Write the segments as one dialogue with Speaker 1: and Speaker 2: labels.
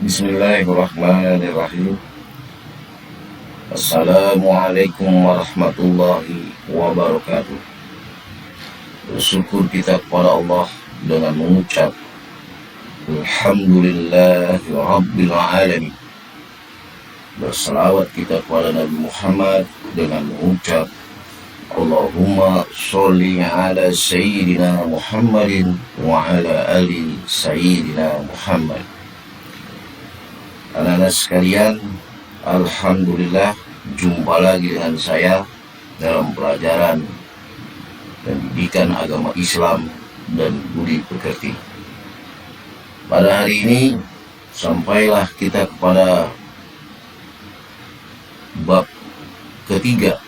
Speaker 1: Bismillahirrahmanirrahim. Assalamualaikum warahmatullahi wabarakatuh. Bersyukur kita kepada Allah dengan mengucap Alhamdulillahi Rabbil Alamin. Berselawat kita kepada Nabi Muhammad dengan mengucap Allahumma sholli ala Sayyidina Muhammadin wa ala ali Sayyidina Muhammad. Anak-anak sekalian, alhamdulillah jumpa lagi dengan saya dalam pelajaran pendidikan agama Islam dan budi pekerti. Pada hari ini sampailah kita kepada bab ketiga,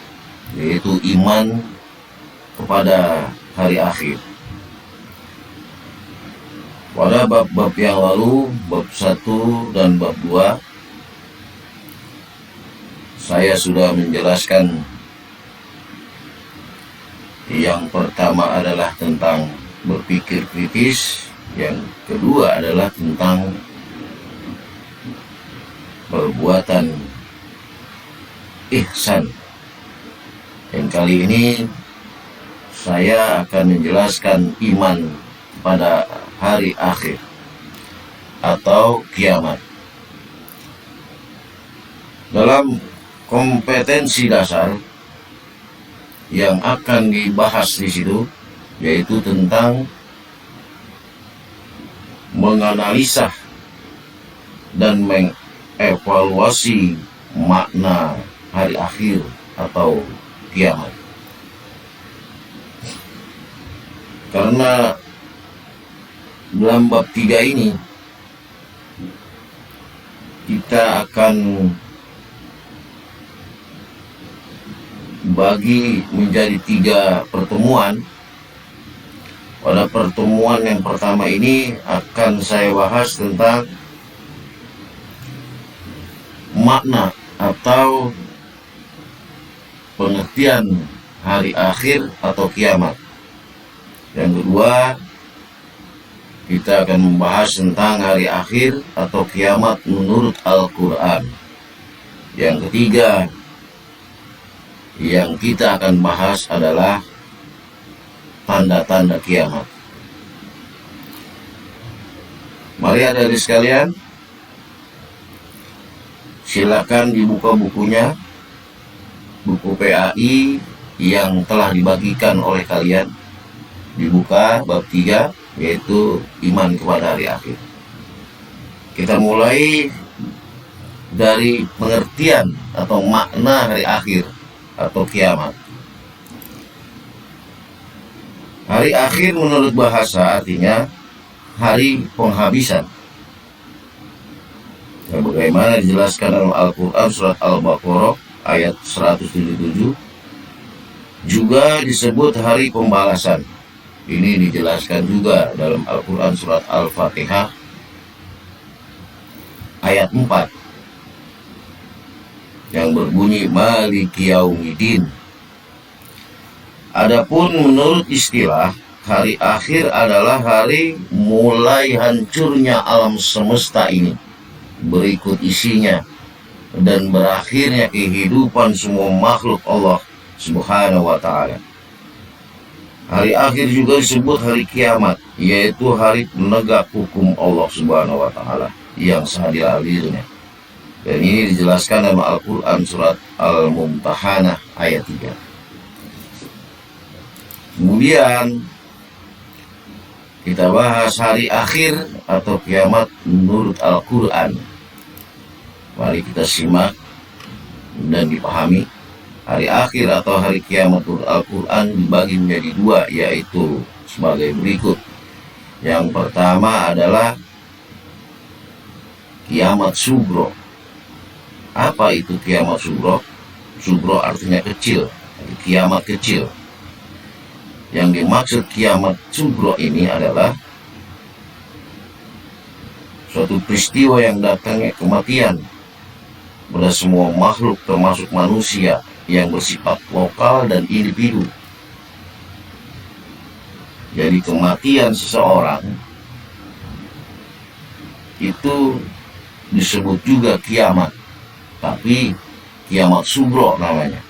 Speaker 1: yaitu iman kepada hari akhir. Pada bab-bab yang lalu, bab 1 dan bab 2, saya sudah menjelaskan yang pertama adalah tentang berpikir kritis, yang kedua adalah tentang perbuatan ihsan. Dan kali ini saya akan menjelaskan iman pada hari akhir atau kiamat. Dalam kompetensi dasar yang akan dibahas di situ, yaitu tentang menganalisa dan mengevaluasi makna hari akhir atau kiamat. Karena dalam bab 3 ini kita akan bagi menjadi 3 pertemuan. Pada pertemuan yang pertama ini akan saya bahas tentang makna atau pengertian hari akhir atau kiamat. Yang kedua, kita akan membahas tentang hari akhir atau kiamat menurut Al-Quran. Yang ketiga yang kita akan bahas adalah tanda-tanda kiamat. Mari adik-adik sekalian, silakan dibuka bukunya, buku PAI yang telah dibagikan oleh kalian. Dibuka bab 3, yaitu iman kepada hari akhir. Kita mulai dari pengertian atau makna hari akhir atau kiamat. Hari akhir menurut bahasa artinya hari penghabisan. Ya, bagaimana dijelaskan dalam Al-Quran surat Al-Baqarah ayat 177, juga disebut hari pembalasan. Ini dijelaskan juga dalam Al-Quran surat Al-Fatihah ayat 4 yang berbunyi Maliki Yaumiddin. Adapun menurut istilah, hari akhir adalah hari mulai hancurnya alam semesta ini, berikut isinya, dan berakhirnya kehidupan semua makhluk Allah Subhanahu wa ta'ala. Hari akhir juga disebut hari kiamat, yaitu hari penegak hukum Allah Subhanahu wa ta'ala yang seadil-adilnya. Dan ini dijelaskan dalam Al-Quran surat Al-Mumtahanah ayat 3. Kemudian kita bahas hari akhir atau kiamat menurut Al-Quran. Mari kita simak dan dipahami. Hari akhir atau hari kiamat menurut Al-Quran dibagi menjadi 2, yaitu sebagai berikut. Yang pertama adalah kiamat sugro. Apa itu kiamat sugro? Sugro artinya kecil, kiamat kecil. Yang dimaksud kiamat sugro ini adalah suatu peristiwa yang datangnya kematian pada semua makhluk termasuk manusia yang bersifat lokal dan individu. Jadi kematian seseorang itu disebut juga kiamat, tapi kiamat sugro namanya.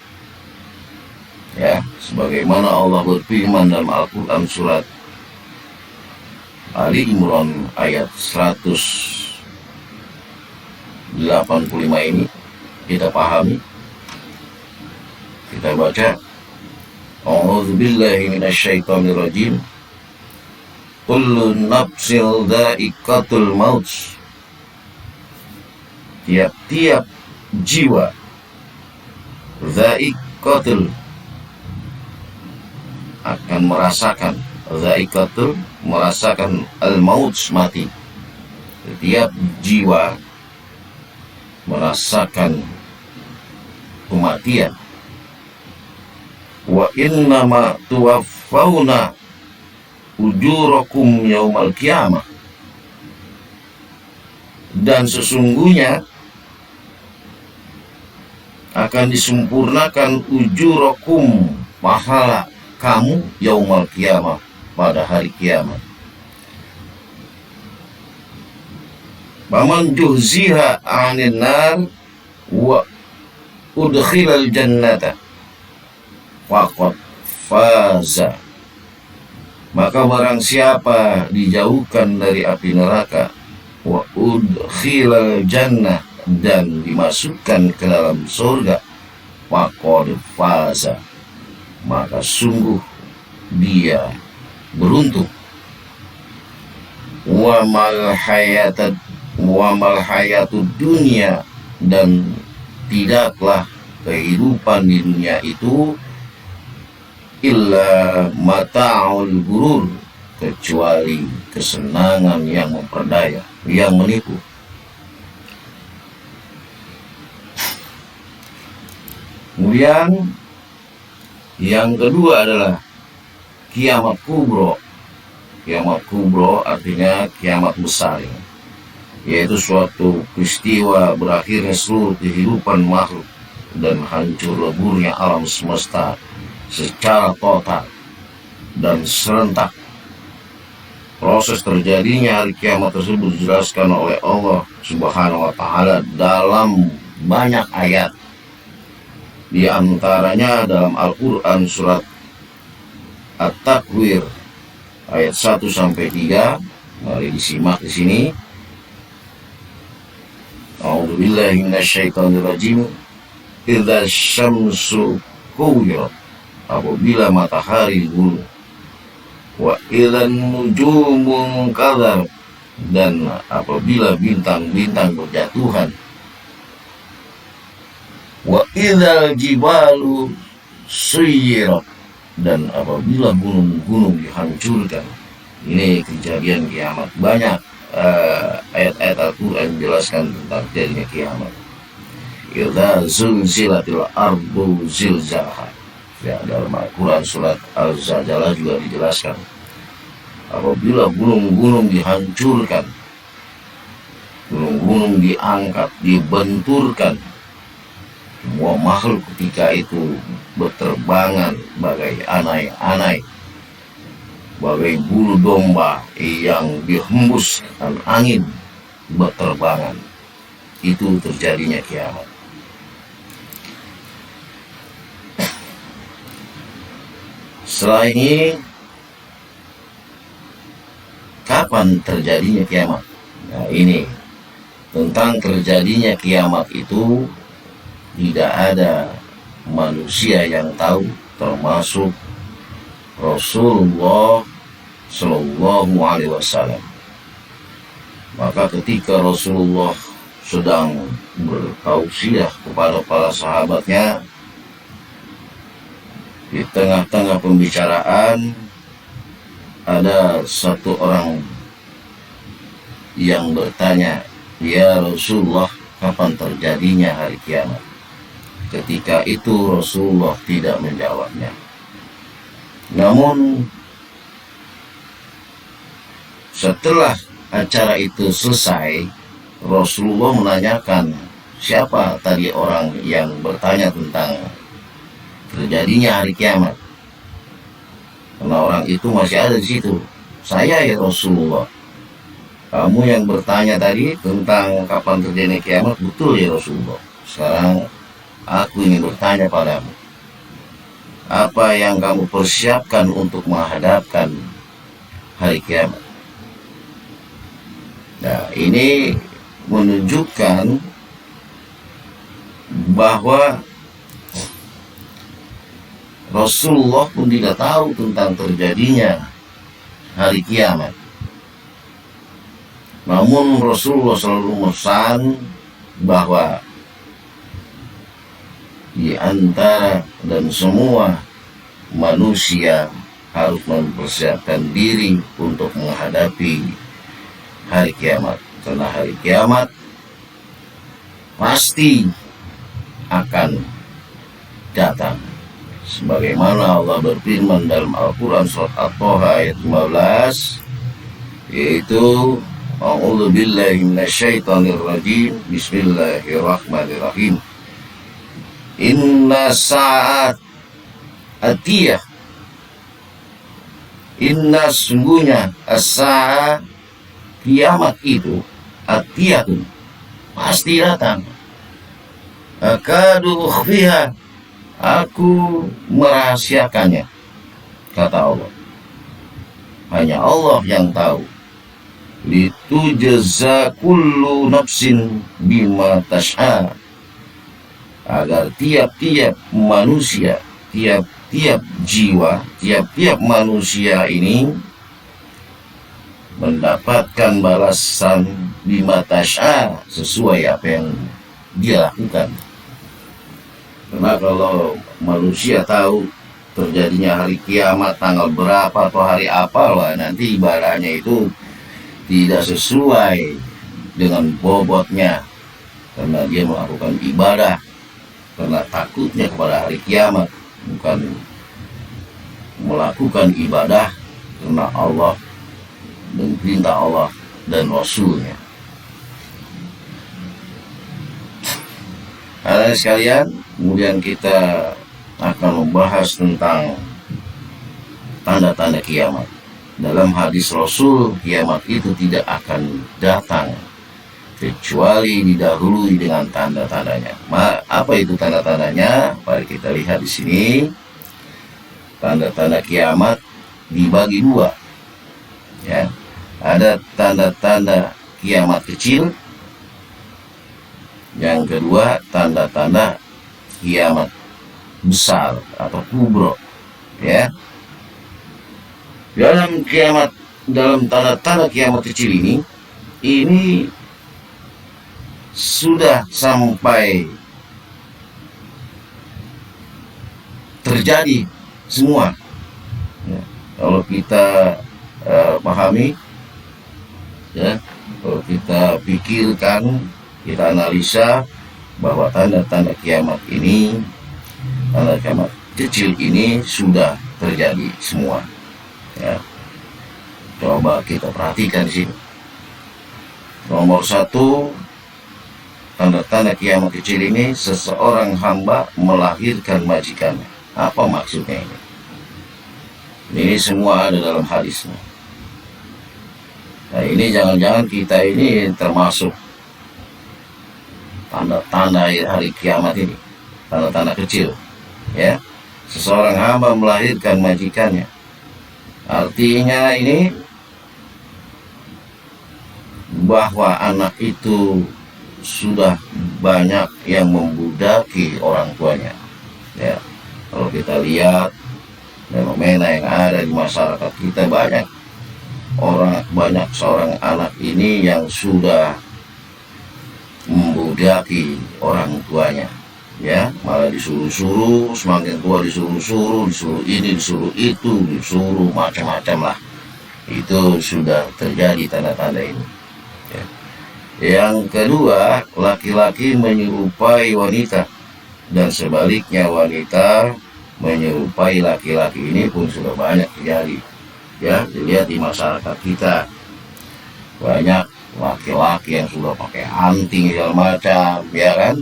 Speaker 1: Ya, sebagaimana Allah berfirman dalam Al-Quran surat Ali Imran ayat 185 ini kita pahami, kita baca. A'udzubillahi minasyaitonirrajim. Kullu nafsin dha'iqatul maut. Tiap-tiap jiwa dha'iqatul akan merasakan, dha'iqatul merasakan al-maut, mati. Setiap jiwa merasakan kematian. Wa innama tuwaffawna ujurakum yaumal qiyamah. Dan sesungguhnya akan disempurnakan ujurakum, pahala kamu, yaumal qiyamah, pada hari kiamat. Faman juhziha 'anil nar wa udkhilal jannata faqad faza. Maka barang siapa dijauhkan dari api neraka, wa udkhilal jannah, dan dimasukkan ke dalam surga, faqad faza, maka sungguh dia beruntung. Wa mal hayatud dunia, dan tidaklah kehidupan di dunia itu illa mata'ul gurur, kecuali kesenangan yang memperdaya, yang menipu. Kemudian yang kedua adalah kiamat kubro. Kiamat kubro artinya kiamat besar, yaitu suatu peristiwa berakhirnya seluruh kehidupan makhluk dan hancur leburnya alam semesta secara total dan serentak. Proses terjadinya hari kiamat tersebut dijelaskan oleh Allah Subhanahu wa Ta'ala dalam banyak ayat. Di antaranya dalam Al-Quran surat At-Takwir ayat 1-3. Mari disimak di sini. A'udzubillahi minasyaitonirrajim. Idza syamsu kuwirat, apabila matahari digulung. Wa idzan nujumu kadhar, dan apabila bintang-bintang berjatuhan. Wa idzal jibalu suyirat, dan apabila gunung-gunung dihancurkan. Ini kejadian kiamat. Banyak ayat-ayat Al-Quran menjelaskan tentang terjadinya kiamat. Idza zulzilatil ardu zilzalaha. Ya, dalam Al-Quran surat Al-Zalzalah juga dijelaskan. Apabila gunung-gunung dihancurkan, gunung-gunung diangkat, dibenturkan, semua makhluk ketika itu berterbangan bagai anai-anai, bagai bulu domba yang dihembuskan angin, berterbangan. Itu terjadinya kiamat. Setelah ini, kapan terjadinya kiamat? Nah, ini tentang terjadinya kiamat itu tidak ada manusia yang tahu, termasuk Rasulullah Shallallahu Alaihi Wasallam. Maka ketika Rasulullah sedang bertausiah kepada para sahabatnya, di tengah-tengah pembicaraan ada satu orang yang bertanya, "Ya Rasulullah, kapan terjadinya hari kiamat?" Ketika itu Rasulullah tidak menjawabnya. Namun setelah acara itu selesai, Rasulullah menanyakan, siapa tadi orang yang bertanya tentang terjadinya hari kiamat? Karena orang itu masih ada di situ. "Saya ya Rasulullah." Kamu yang bertanya tadi tentang kapan terjadi kiamat, betul ya Rasulullah. Sekarang aku ingin bertanya padamu, apa yang kamu persiapkan untuk menghadapkan hari kiamat? Nah, ini menunjukkan bahwa Rasulullah pun tidak tahu tentang terjadinya hari kiamat. Namun Rasulullah selalu memesan bahwa di antara dan semua manusia harus mempersiapkan diri untuk menghadapi hari kiamat. Karena hari kiamat pasti akan datang. Sebagaimana Allah berfirman dalam Al-Quran surat At-Taha ayat 15, yaitu A'udzu billahi minasyaitonir rajim. Bismillahirrahmanirrahim. Inna sa'at atiyah. Inna sungguhnya as-sa'a kiamat itu atiyatun pasti datang. Akadu ukhfiha, aku merahasiakannya, kata Allah. Hanya Allah yang tahu. Litujza kullu nafsin bima tas'a, agar tiap-tiap manusia, tiap-tiap jiwa, tiap-tiap manusia ini mendapatkan balasan bima tas'a, sesuai apa yang dia lakukan. Karena kalau manusia tahu terjadinya hari kiamat tanggal berapa atau hari apa, lah nanti ibadahnya itu tidak sesuai dengan bobotnya, karena dia melakukan ibadah karena takutnya kepada hari kiamat, bukan melakukan ibadah karena Allah dan perintah Allah dan Rasulnya. Hadirin sekalian, kemudian kita akan membahas tentang tanda-tanda kiamat. Dalam hadis Rasul, kiamat itu tidak akan datang kecuali didahului dengan tanda-tandanya. Apa itu tanda-tandanya? Mari kita lihat di sini. Tanda-tanda kiamat dibagi dua. Ya, ada tanda-tanda kiamat kecil. Yang kedua, tanda-tanda kiamat besar atau kubro. Ya. Dalam tanda-tanda kiamat kecil ini sudah sampai terjadi semua. Ya, kalau kita pahami, ya, kalau kita pikirkan, kita analisa bahwa tanda-tanda kiamat ini, tanda kiamat kecil ini sudah terjadi semua. Ya, coba kita perhatikan di sini. Nomor satu, tanda-tanda kiamat kecil ini, seseorang hamba melahirkan majikannya. Apa maksudnya ini? Ini semua ada dalam hadisnya. Nah, ini jangan-jangan kita ini termasuk tanda-tanda hari kiamat ini, tanda-tanda kecil. Ya, seseorang hamba melahirkan majikannya. Artinya ini bahwa anak itu sudah banyak yang membudaki orang tuanya. Ya, kalau kita lihat fenomena yang ada di masyarakat kita, banyak seorang anak ini yang sudah membudaki orang tuanya. Ya, malah disuruh-suruh, semakin tua disuruh-suruh ini, disuruh itu, disuruh macam-macam lah. Itu sudah terjadi tanda-tanda ini. Ya. Yang kedua, laki-laki menyerupai wanita, dan sebaliknya wanita menyerupai laki-laki. Ini pun sudah banyak terjadi. Ya, dilihat di masyarakat kita, banyak laki-laki yang sudah pakai anting segala macam, ya kan,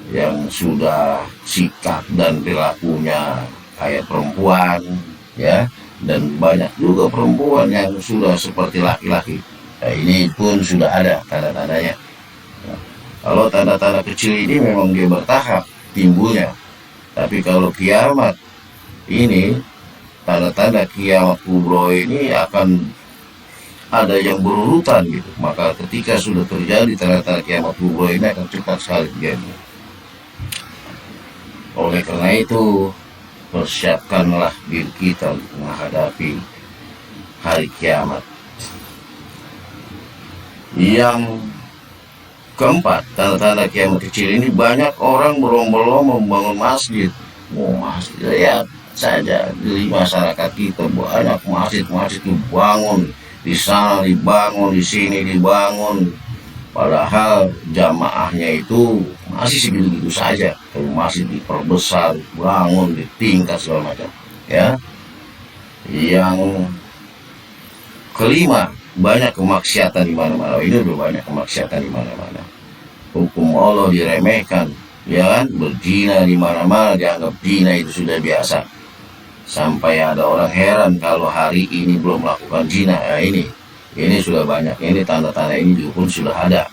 Speaker 1: yang sudah sikap dan perilakunya kayak perempuan, ya, dan banyak juga perempuan yang sudah seperti laki-laki. Nah, ini pun sudah ada tanda-tandanya. Nah, kalau tanda-tanda kecil ini memang dia bertahap timbulnya, tapi kalau kiamat ini, tanda-tanda kiamat kubro ini akan ada yang berurutan gitu. Maka ketika sudah terjadi tanda-tanda kiamat kubro ini akan cepat sekali terjadi. Oleh karena itu, persiapkanlah diri kita untuk menghadapi hari kiamat. Yang keempat, tanda-tanda kiamat kecil ini, banyak orang berlomba-lomba membangun masjid. Masjid, lihat saja di masyarakat kita banyak masjid-masjid dibangun, di sana dibangun, di sini dibangun, padahal jamaahnya itu masih segitu-gitu saja. Kalau masjid diperbesar, bangun, ditingkat segala macam, ya. Yang kelima, banyak kemaksiatan di mana-mana. Ini udah banyak kemaksiatan di mana-mana. Hukum Allah diremehkan, ya kan? Berzina di mana-mana dianggap zina itu sudah biasa. Sampai ada orang heran kalau hari ini belum melakukan zina. Ya, ini sudah banyak. Ini tanda-tanda ini pun sudah ada,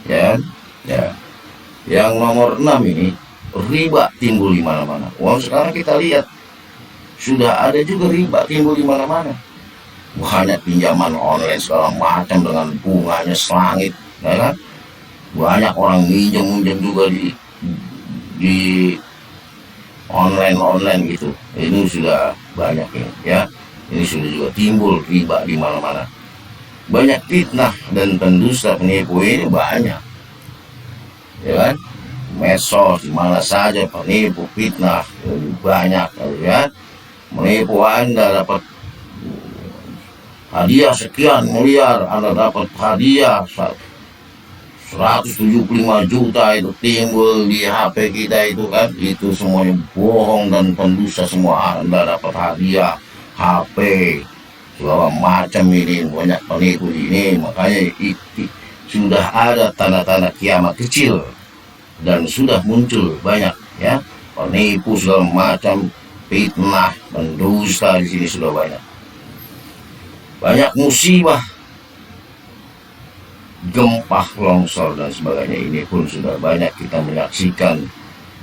Speaker 1: ya kan? Ya. Yang nomor 6 ini, riba timbul di mana-mana. Sekarang kita lihat sudah ada juga riba timbul di mana-mana. Banyak pinjaman online segala macam dengan bunganya selangit, ya kan? Banyak orang minjem juga di online gitu. Ini sudah banyak ini, ya. Ini sudah juga timbul riba di mana-mana. Banyak fitnah dan pendusta penipu ini banyak, ya kan? Medsos di mana saja penipu fitnah banyak, ya. Menipu Anda dapat hadiah sekian miliar, Anda dapat hadiah 175 juta, itu timbul di HP kita itu kan. Itu semuanya bohong dan pendusta semua. Anda dapat hadiah HP segala macam, ini banyak penipu ini. Makanya itu sudah ada tanda-tanda kiamat kecil dan sudah muncul banyak, ya, penipu segala macam, fitnah, pendusta di sini sudah banyak. Banyak musibah, gempa, longsor dan sebagainya, ini pun sudah banyak kita menyaksikan.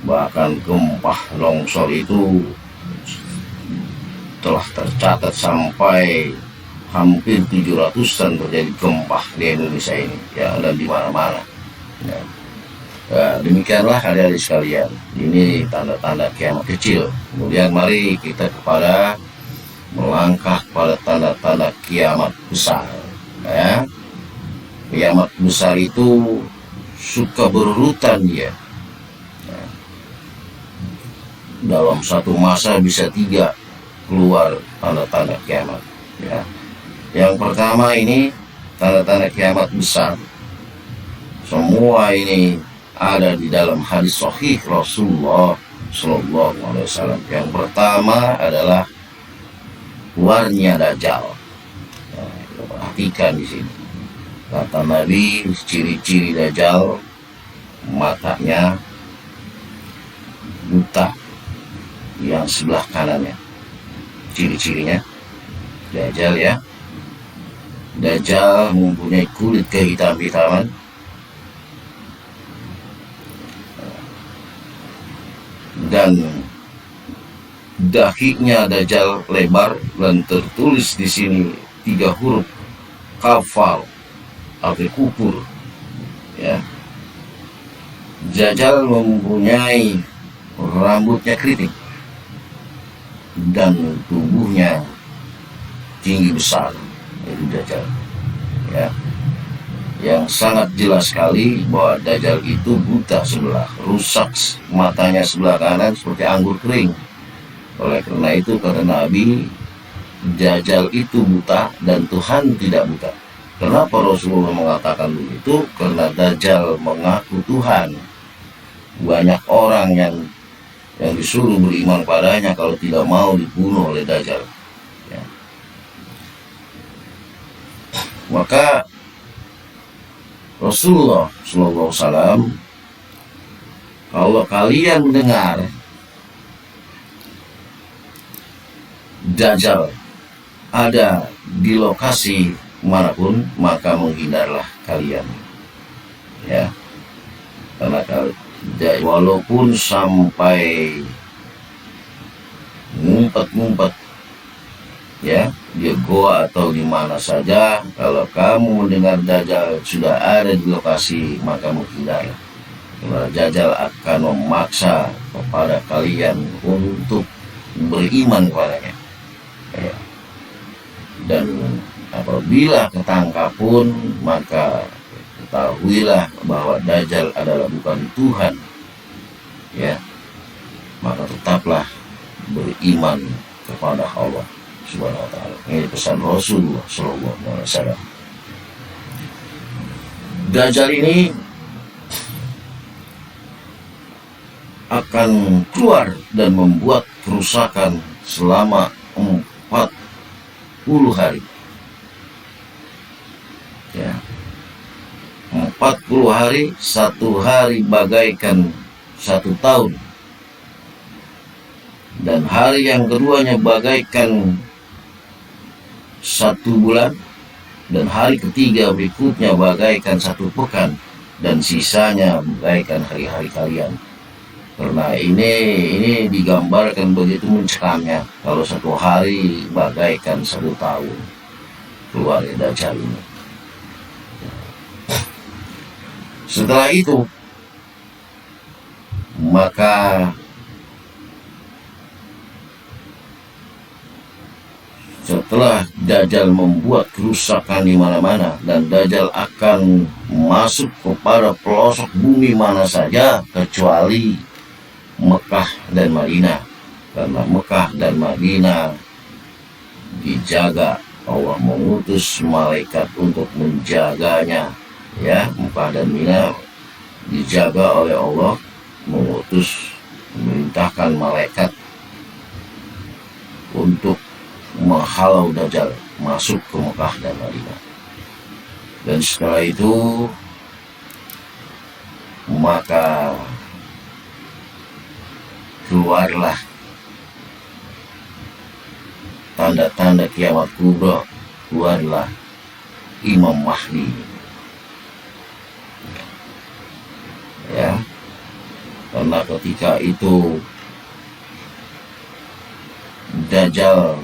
Speaker 1: Bahkan gempa longsor itu telah tercatat sampai hampir 700-an terjadi gempa di Indonesia ini, ya, dan di mana-mana, ya. Nah, demikianlah adik-adik sekalian, ini tanda-tanda kiamat kecil. Kemudian mari kita melangkah pada tanda-tanda kiamat besar, ya. Kiamat besar itu suka berurutan dia, ya. Dalam satu masa bisa 3 keluar tanda-tanda kiamat, ya. Yang pertama ini tanda-tanda kiamat besar. Semua ini ada di dalam hadis sahih Rasulullah Shallallahu Alaihi Wasallam. Yang pertama adalah keluarnya Dajjal. Nah, kita perhatikan di sini. Kata Nabi, ciri-ciri Dajjal, matanya buta yang sebelah kanannya. Ciri-cirinya Dajjal, ya. Dajjal mempunyai kulit kehitam-hitaman, dan dahinya Dajjal lebar dan tertulis di sini 3 huruf kafal, arti kubur, ya. Dajjal mempunyai rambutnya keriting dan tubuhnya tinggi besar, itu Dajjal, ya. Yang sangat jelas sekali bahwa Dajjal itu buta sebelah, rusak matanya sebelah kanan seperti anggur kering. Oleh karena itu kata Nabi, Dajjal itu buta dan Tuhan tidak buta. Kenapa Rasulullah mengatakan begitu? Karena Dajjal mengaku Tuhan. Banyak orang yang disuruh beriman padanya kalau tidak mau dibunuh oleh Dajjal, ya. Maka Rasulullah SAW, kalau kalian mendengar Dajjal ada di lokasi manapun, maka menghindarlah kalian, ya. Karena walaupun sampai ngumpet-ngumpet, ya, di goa atau di mana saja, kalau kamu mendengar Dajjal sudah ada di lokasi, maka menghindarlah. Karena Dajjal akan memaksa kepada kalian untuk beriman kepadanya, ya. Dan apabila ketangkap pun, maka ketahuilah bahwa Dajjal adalah bukan Tuhan, ya. Maka tetaplah beriman kepada Allah Subhanahu wa taala. Ini pesan Rasulullah sallallahu alaihi wasallam. Dajjal ini akan keluar dan membuat kerusakan selama 40 hari. Ya. 40 hari, satu hari bagaikan 1 tahun. Dan hari yang keduanya bagaikan 1 bulan. Dan hari ketiga berikutnya bagaikan 1 pekan. Dan sisanya bagaikan hari-hari kalian. Karena ini digambarkan begitu mencekamnya. Kalau 1 hari bagaikan 1 tahun keluar Dajjal ini. Setelah itu, maka setelah Dajjal membuat kerusakan di mana-mana, dan Dajjal akan masuk kepada pelosok bumi mana saja kecuali Mekah dan Madinah. Karena Mekah dan Madinah dijaga, Allah mengutus malaikat untuk menjaganya, ya. Mekah dan Madinah dijaga oleh Allah, memerintahkan malaikat untuk menghalau Dajjal masuk ke Mekah dan Madinah. Dan setelah itu, maka keluarlah tanda-tanda kiamat kubra, keluarlah Imam Mahdi, ya. Karena ketika itu Dajjal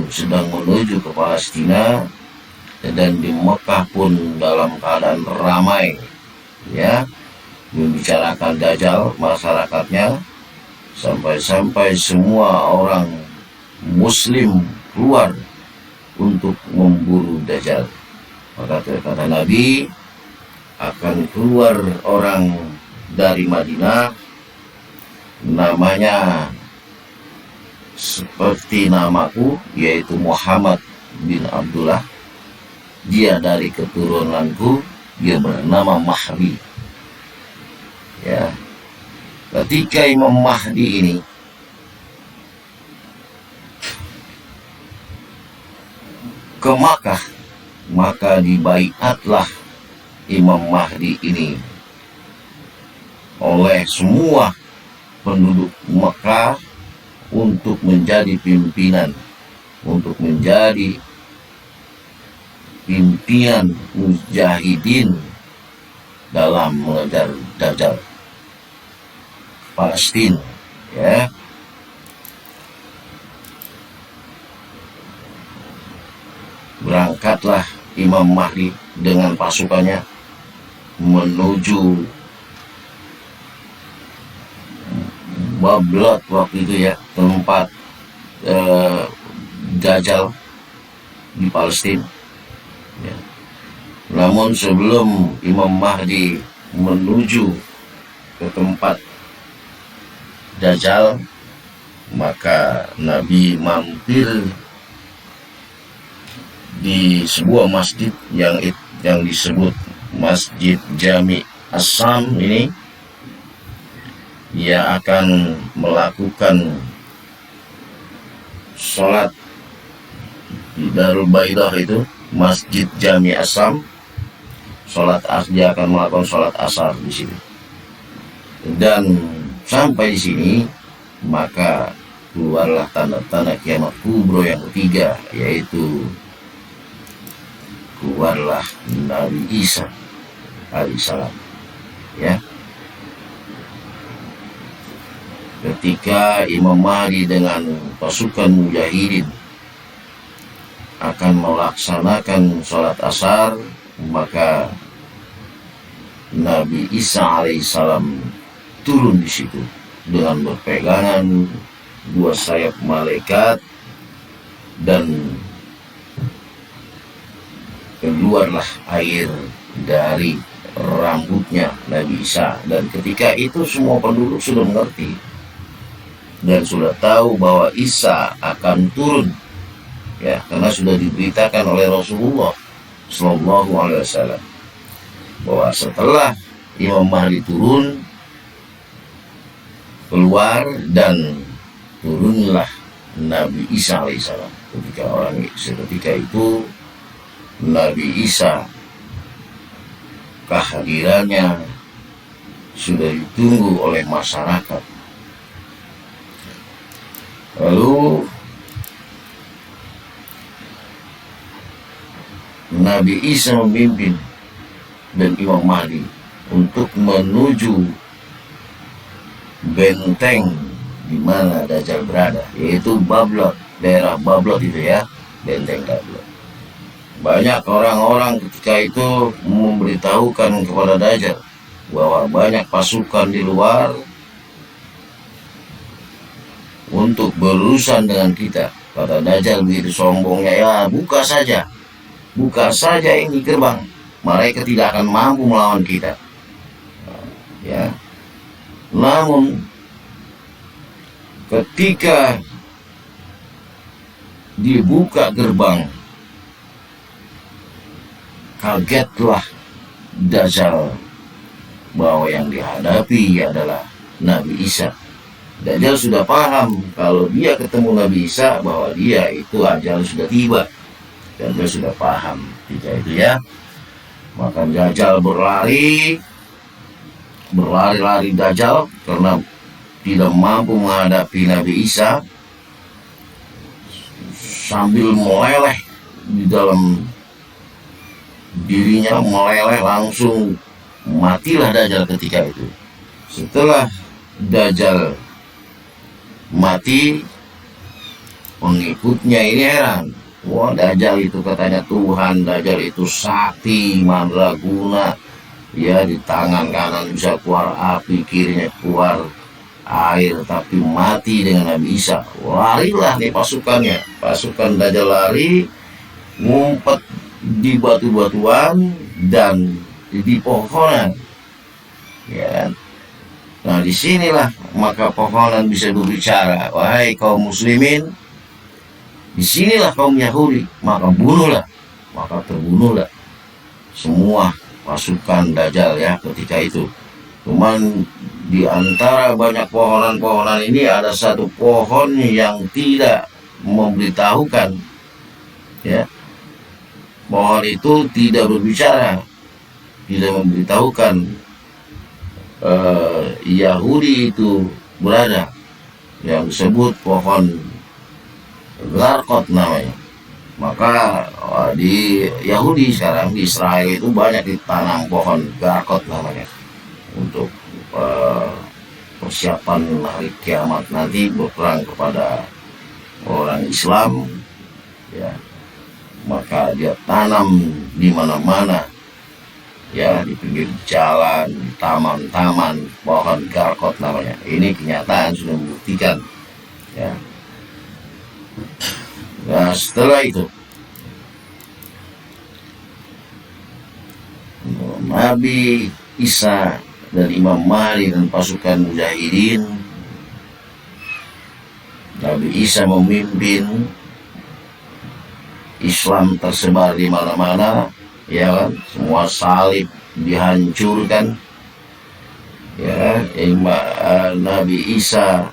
Speaker 1: sedang menuju ke Palestina, dan di Mekah pun dalam keadaan ramai, ya, membicarakan Dajjal masyarakatnya, sampai semua orang Muslim keluar untuk memburu Dajjal. Maka kata Nabi, akan keluar orang dari Madinah, namanya seperti namaku, yaitu Muhammad bin Abdullah. Dia dari keturunanku, dia bernama Mahdi, ya. Ketika Imam Mahdi ini ke Makkah, maka dibaiatlah Imam Mahdi ini oleh semua penduduk Makkah untuk menjadi pimpinan mujahidin dalam mengejar Dajjal Palestina, ya. Berangkatlah Imam Mahdi dengan pasukannya menuju Bablat waktu itu, ya, tempat Dajjal di Palestina, ya. Namun sebelum Imam Mahdi menuju ke tempat Dajjal, maka Nabi mampir di sebuah masjid yang disebut Masjid Jami As-Sam ini. Ia akan melakukan sholat di Darul Baidah itu, Masjid Jami As-Sam. Dia akan melakukan sholat asar di sini. Dan sampai di sini, maka keluarlah tanda-tanda kiamat kubro yang ketiga, yaitu keluarlah Nabi Isa alaihissalam. Ya, ketika Imam Mahdi dengan pasukan mujahidin akan melaksanakan sholat asar, maka Nabi Isa alaihissalam turun di situ dengan berpegangan dua sayap malaikat, dan keluarlah air dari rambutnya Nabi Isa. Dan ketika itu semua penduduk sudah mengerti dan sudah tahu bahwa Isa akan turun, ya, karena sudah diberitakan oleh Rasulullah Shallallahu Alaihi Wasallam bahwa setelah Imam Mahdi turun, keluar dan turunlah Nabi Isa alaihissalam. Ketika itu Nabi Isa, kehadirannya sudah ditunggu oleh masyarakat. Lalu Nabi Isa memimpin dan Imam Mahdi untuk menuju benteng di mana Dajjal berada, yaitu Bablot, daerah Bablot itu ya, benteng Bablot. Banyak orang-orang ketika itu memberitahukan kepada Dajjal bahwa banyak pasukan di luar untuk berurusan dengan kita. Kata Dajjal begitu sombongnya, ya buka saja ini gerbang, mereka tidak akan mampu melawan kita. Ya, namun ketika dibuka gerbang, kagetlah Dajjal bahwa yang dihadapi adalah Nabi Isa. Dajjal sudah paham kalau dia ketemu Nabi Isa bahwa dia itu ajal sudah tiba. Dajjal sudah paham ketika itu ya. Maka Dajjal berlari Dajjal karena tidak mampu menghadapi Nabi Isa, sambil meleleh di dalam dirinya, meleleh, langsung matilah Dajjal ketika itu. Setelah Dajjal mati, pengikutnya ini heran. Wah, Dajjal itu katanya Tuhan, Dajjal itu sakti, mandraguna, ya, di tangan kanan bisa keluar api, kirinya keluar air, tapi mati dengan Nabi Isa. Larilah nih pasukan Dajjal lari, ngumpet di batu-batuan dan di pohonan, ya. Nah, disinilah maka pohonan bisa berbicara, wahai kaum muslimin, disinilah kaum Yahudi, maka terbunuhlah semua pasukan Dajjal ya ketika itu. Cuman di antara banyak pohonan-pohonan ini ada satu pohon yang tidak memberitahukan, ya. Pohon itu tidak berbicara, tidak memberitahukan Yahudi itu berada, yang disebut pohon Garkot namanya. Maka di Yahudi sekarang, di Israel itu banyak ditanam pohon Garkot namanya, untuk persiapan hari kiamat nanti berperang kepada orang Islam, ya. Maka dia tanam di mana-mana, ya, di pinggir jalan, di taman-taman, pohon Garkot namanya. Ini kenyataan sudah membuktikan, ya. Nah, setelah itu Nabi Isa dan Imam Mahdi dan pasukan mujahidin, Nabi Isa memimpin, Islam tersebar di mana-mana, ya kan? Semua salib dihancurkan, ya. Nabi Isa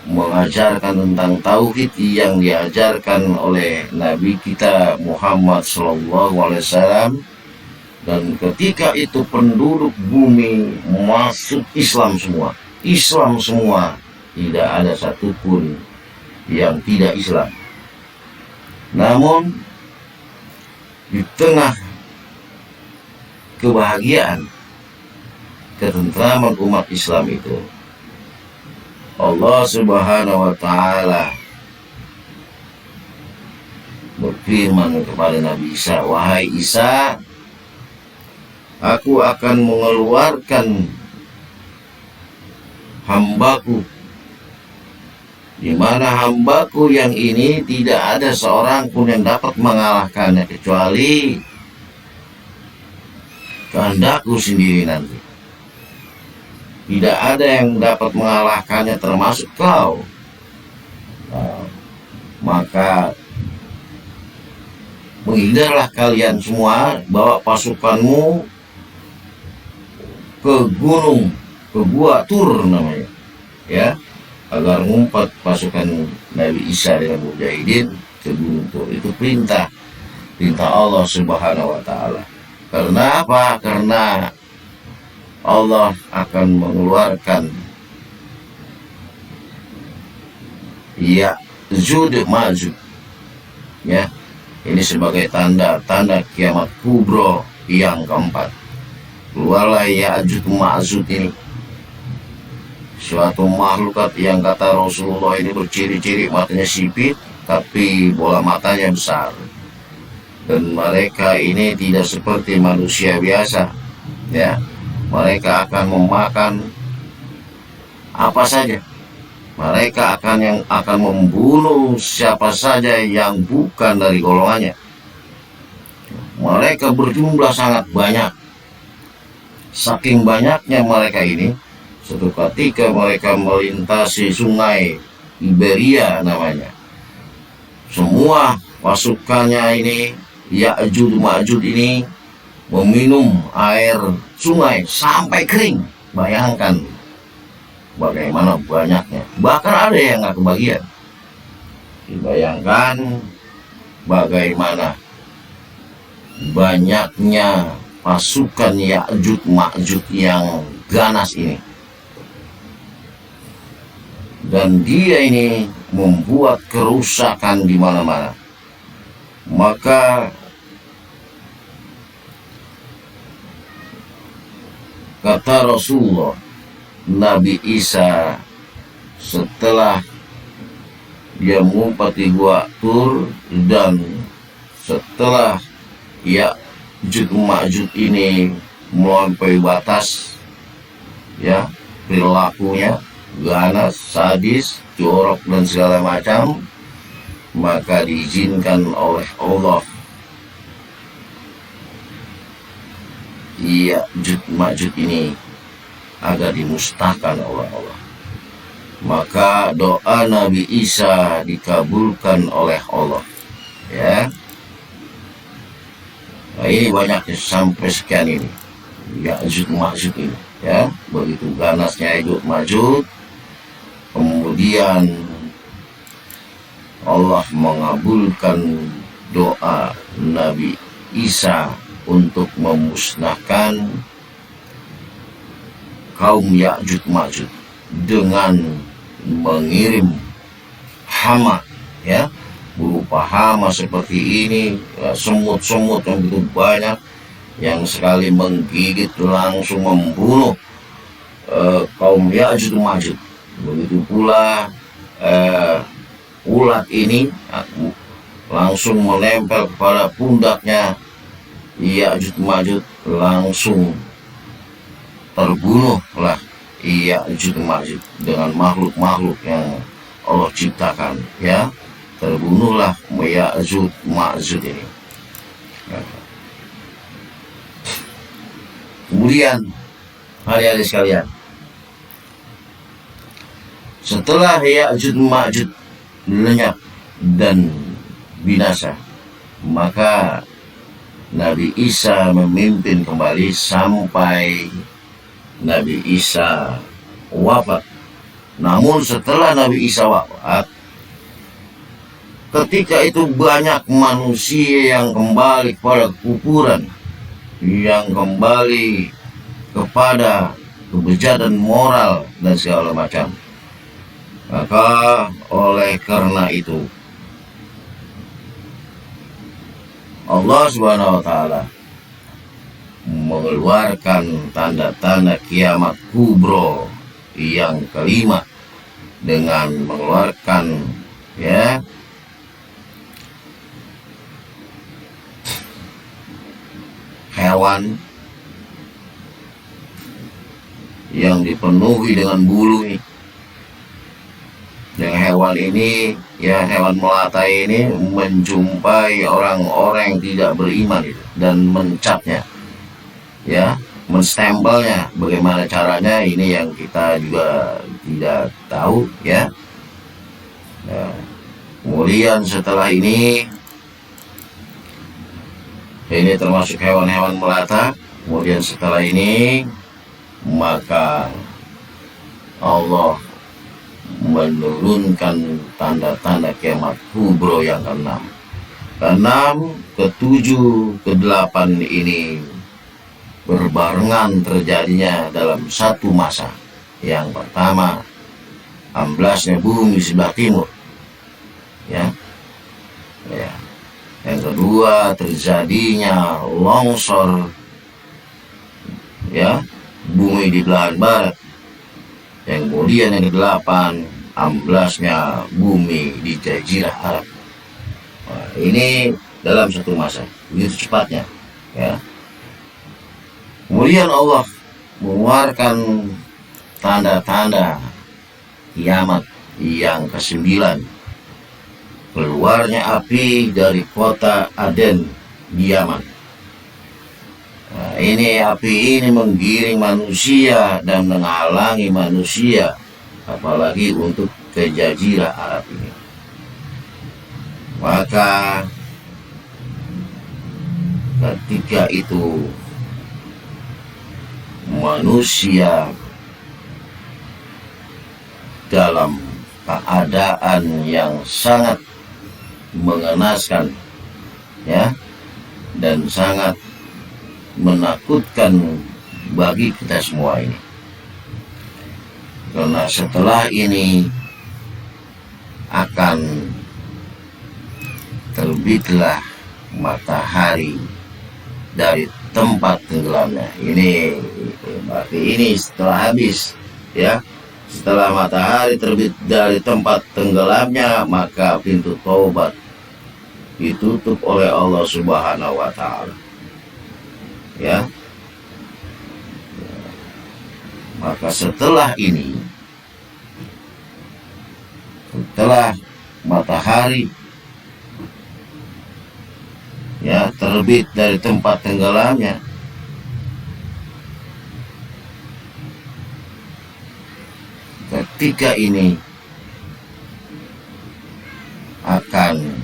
Speaker 1: mengajarkan tentang tauhid yang diajarkan oleh Nabi kita Muhammad SAW, dan ketika itu penduduk bumi masuk Islam semua, tidak ada satupun yang tidak Islam. Namun di tengah kebahagiaan, ketentraman umat Islam itu, Allah Subhanahu wa Ta'ala berfirman kepada Nabi Isa, "Wahai Isa, aku akan mengeluarkan hambaku, di mana hambaku yang ini tidak ada seorang pun yang dapat mengalahkannya kecuali kehendakku sendiri nanti. Tidak ada yang dapat mengalahkannya termasuk kau. Nah, maka menghindarlah kalian semua, bawa pasukanmu ke gunung, ke gua Tur namanya, ya, agar ngumpat pasukan Nabi Isa dengan mujahidin ke gunung Tur." Itu perintah Allah Subhanahu wa Ta'ala. Karena apa? Karena Allah akan mengeluarkan Ya'juj Ma'juj, ya. Ini sebagai tanda kiamat kubro yang keempat. Keluarlah Ya'juj Ma'juj ini, suatu makhlukat yang kata Rasulullah ini berciri-ciri matanya sipit tapi bola matanya besar. Dan mereka ini tidak seperti manusia biasa, ya. Mereka akan memakan apa saja. Mereka akan membunuh siapa saja yang bukan dari golongannya. Mereka berjumlah sangat banyak. Saking banyaknya mereka ini, suatu ketika mereka melintasi sungai Iberia namanya. Semua pasukannya ini, Ya'juj Ma'juj ini, meminum air sungai sampai kering. Bayangkan bagaimana banyaknya. Bahkan ada yang nggak kebagian. Bayangkan bagaimana banyaknya pasukan Ya'juj Ma'juj yang ganas ini. Dan dia ini membuat kerusakan di mana-mana. Maka kata Rasulullah, Nabi Isa setelah dia mengumpat di gua Tur dan setelah Ya'juj Ma'juj ini melampaui batas, ya, perilakunya ganas, sadis, jorok dan segala macam, maka diizinkan oleh Allah Ya'juj Ma'juj ini agar dimusnahkan oleh Allah. Maka doa Nabi Isa dikabulkan oleh Allah, ya. Nah, ini banyaknya sampai sekian ini Ya'juj Ma'juj ini, ya. Begitu ganasnya Ya'juj Ma'juj, kemudian Allah mengabulkan doa Nabi Isa untuk memusnahkan kaum Ya'juj Ma'juj dengan mengirim hama, ya, berupa hama seperti ini, ya, semut-semut yang begitu banyak yang sekali menggigit langsung membunuh kaum Ya'juj Ma'juj. Begitu pula ulat ini langsung menempel kepada pundaknya Ya'juj Ma'juj, langsung terbunuhlah Ya'juj Ma'juj dengan makhluk-makhluk yang Allah ciptakan, ya. Terbunuhlah Ya'juj Ma'juj ini. Kemudian hari-hari sekalian, setelah Ya'juj Ma'juj lenyap dan binasa, maka Nabi Isa memimpin kembali sampai Nabi Isa wafat. Namun setelah Nabi Isa wafat, ketika itu banyak manusia yang kembali kepada kuburan, yang kembali kepada kebejatan moral dan segala macam. Maka oleh karena itu Allah Subhanahu wa taala mengeluarkan tanda-tanda kiamat kubro yang kelima dengan mengeluarkan ya hewan yang dipenuhi dengan bulu ini. Yang hewan ini, ya hewan melata ini menjumpai orang-orang yang tidak beriman itu, dan mencapnya, ya, menstempelnya. Bagaimana caranya ini yang kita juga tidak tahu, ya. Nah, kemudian setelah ini termasuk hewan-hewan melata. Kemudian setelah ini maka Allah menurunkan tanda-tanda kiamat kubro yang keenam. Keenam, ketujuh, kedelapan ini berbarengan terjadinya dalam satu masa. Yang pertama, amblasnya bumi sebelah timur, ya. Yang kedua, terjadinya longsor, ya, bumi di belahan barat. Yang kemudian yang kedelapan, amblasnya bumi di Jazirah Arab. Nah, ini dalam satu masa, begitu cepatnya, ya. Kemudian Allah mengeluarkan tanda-tanda kiamat yang ke-9. Keluarnya api dari kota Aden di Yaman. Nah, ini api ini menggiring manusia dan menghalangi manusia, apalagi untuk ke Jazirah Arab ini. Maka ketika itu manusia dalam keadaan yang sangat mengenaskan, ya, dan sangat menakutkan bagi kita semua ini. Karena setelah ini akan terbitlah matahari dari tempat tenggelamnya. Ini berarti ini setelah habis, ya. Setelah matahari terbit dari tempat tenggelamnya, maka pintu taubat ditutup oleh Allah Subhanahu wa taala. Ya. Maka setelah ini, setelah matahari, ya, terbit dari tempat tenggelamnya, ketika ini akan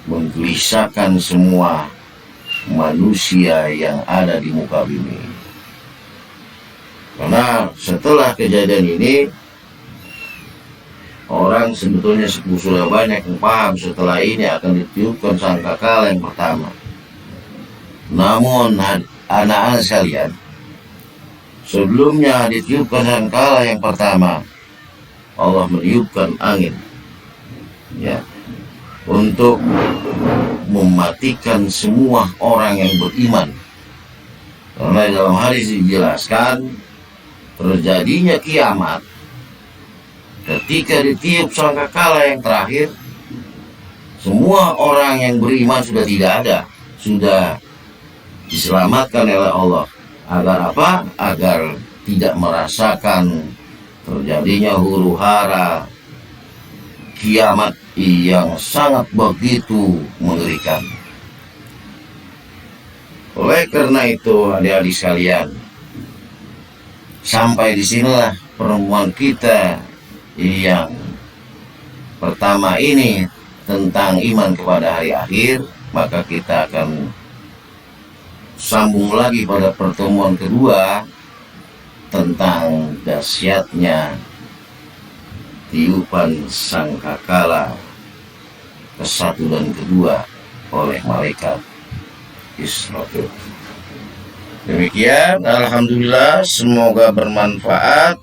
Speaker 1: menggelisahkan semua manusia yang ada di muka bumi. Karena setelah kejadian ini, orang sebetulnya sudah banyak yang paham setelah ini akan ditiupkan sangkakala yang pertama. Namun anak-anak sekalian, sebelumnya ditiupkan sangkakala yang pertama, Allah meniupkan angin, ya, untuk mematikan semua orang yang beriman. Karena dalam hadis dijelaskan terjadinya kiamat ketika ditiup sangkakala yang terakhir. Semua orang yang beriman sudah tidak ada, sudah diselamatkan oleh Allah. Agar apa? Agar tidak merasakan terjadinya huru-hara kiamat yang sangat begitu mengerikan. Oleh karena itu, adik-adik sekalian, sampai di sinilah pertemuan kita yang pertama ini tentang iman kepada hari akhir. Maka kita akan sambung lagi pada pertemuan kedua tentang dahsyatnya tiupan sangkakala ke-1 dan ke-2 oleh malaikat Israfil. Demikian, alhamdulillah, semoga bermanfaat.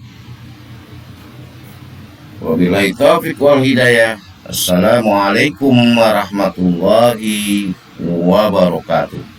Speaker 1: Wabillahi taufiq wal hidayah. Assalamualaikum warahmatullahi wabarakatuh.